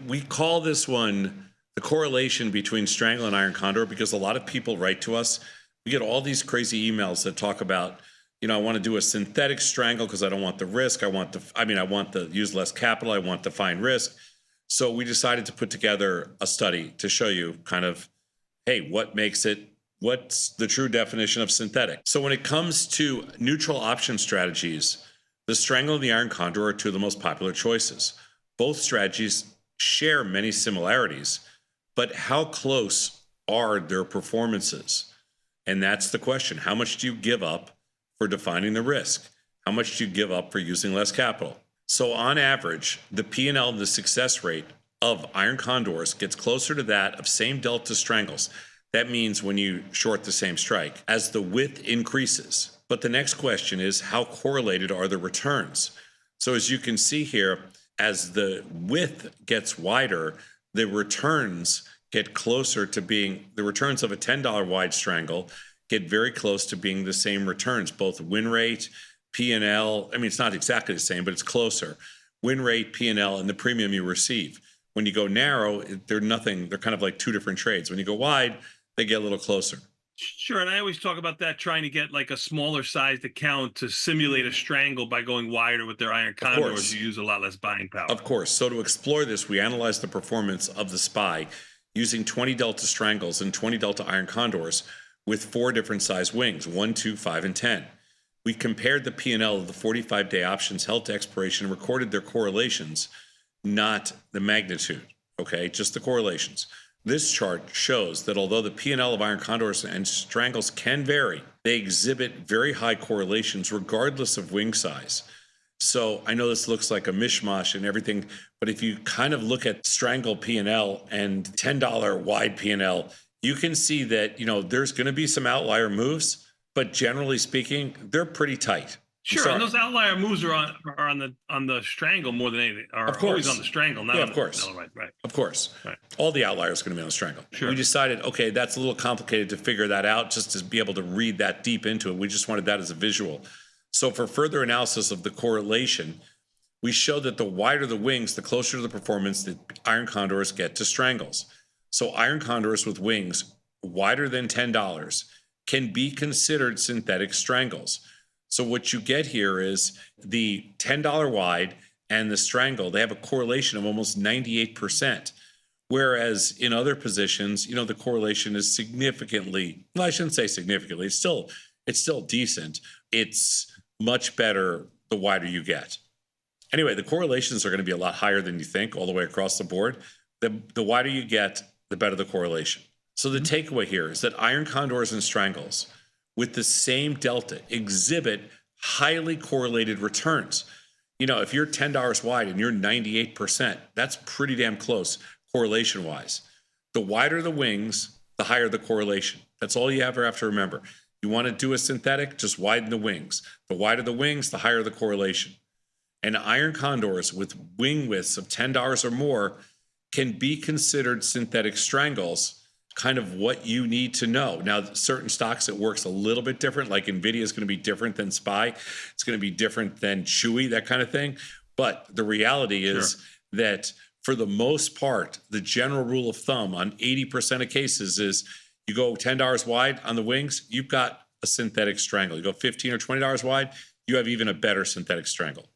We call this one the correlation between strangle and iron condor because a lot of people write to us. We get all these crazy emails that talk about, I want to do a synthetic strangle because I don't want the risk. I want to use less capital. I want to find risk. So we decided to put together a study to show you kind of, hey, what's the true definition of synthetic? So when it comes to neutral option strategies, the strangle and the iron condor are two of the most popular choices. Both strategies share many similarities, but how close are their performances? And that's the question. How much do you give up for defining the risk? How much do you give up for using less capital? So on average, the P&L, the success rate of iron condors gets closer to that of same delta strangles. That means when you short the same strike, as the width increases. But the next question is, how correlated are the returns? So as you can see here, as the width gets wider, the returns get closer to being, the returns of a $10 wide strangle get very close to being the same returns, both win rate, P&L. I mean, it's not exactly the same, but it's closer. Win rate, P&L, and the premium you receive. When you go narrow, they're nothing. They're kind of like two different trades. When you go wide, they get a little closer. Sure, and I always talk about that, trying to get like a smaller sized account to simulate a strangle by going wider with their iron condors. You use a lot less buying power. Of course. So to explore this, we analyzed the performance of the SPY using 20 delta strangles and 20 delta iron condors with 4 different size wings, 1, 2, 5, and 10. We compared the P&L of the 45-day options held to expiration and recorded their correlations, not the magnitude, okay, just the correlations. This chart shows that although the P&L of iron condors and strangles can vary, they exhibit very high correlations regardless of wing size. So I know this looks like a mishmash and everything, but if you kind of look at strangle P&L and $10 wide P&L, you can see that, there's going to be some outlier moves, but generally speaking, they're pretty tight. Sure, and those outlier moves are on the strangle more than anything. Are always on the strangle, not on of course. The, no, right. Of course. Right. All the outliers are going to be on the strangle. Sure. We decided, okay, that's a little complicated to figure that out, just to be able to read that deep into it. We just wanted that as a visual. So for further analysis of the correlation, we show that the wider the wings, the closer to the performance that iron condors get to strangles. So iron condors with wings wider than $10 can be considered synthetic strangles. So what you get here is the $10 wide and the strangle, they have a correlation of almost 98%. Whereas in other positions, the correlation is significantly, well, I shouldn't say significantly, it's still decent. It's much better the wider you get. Anyway, the correlations are going to be a lot higher than you think all the way across the board. The wider you get, the better the correlation. So the takeaway here is that iron condors and strangles with the same delta exhibit highly correlated returns. If you're $10 wide and you're 98%, that's pretty damn close correlation wise. The wider the wings, the higher the correlation. That's all you ever have to remember. You want to do a synthetic, just widen the wings. The wider the wings, the higher the correlation. And iron condors with wing widths of $10 or more can be considered synthetic strangles, kind of what you need to know. Now, certain stocks, it works a little bit different, like NVIDIA is going to be different than SPY. It's going to be different than Chewy, that kind of thing. But the reality is that for the most part, the general rule of thumb on 80% of cases is you go $10 wide on the wings, you've got a synthetic strangle. You go $15 or $20 wide, you have even a better synthetic strangle.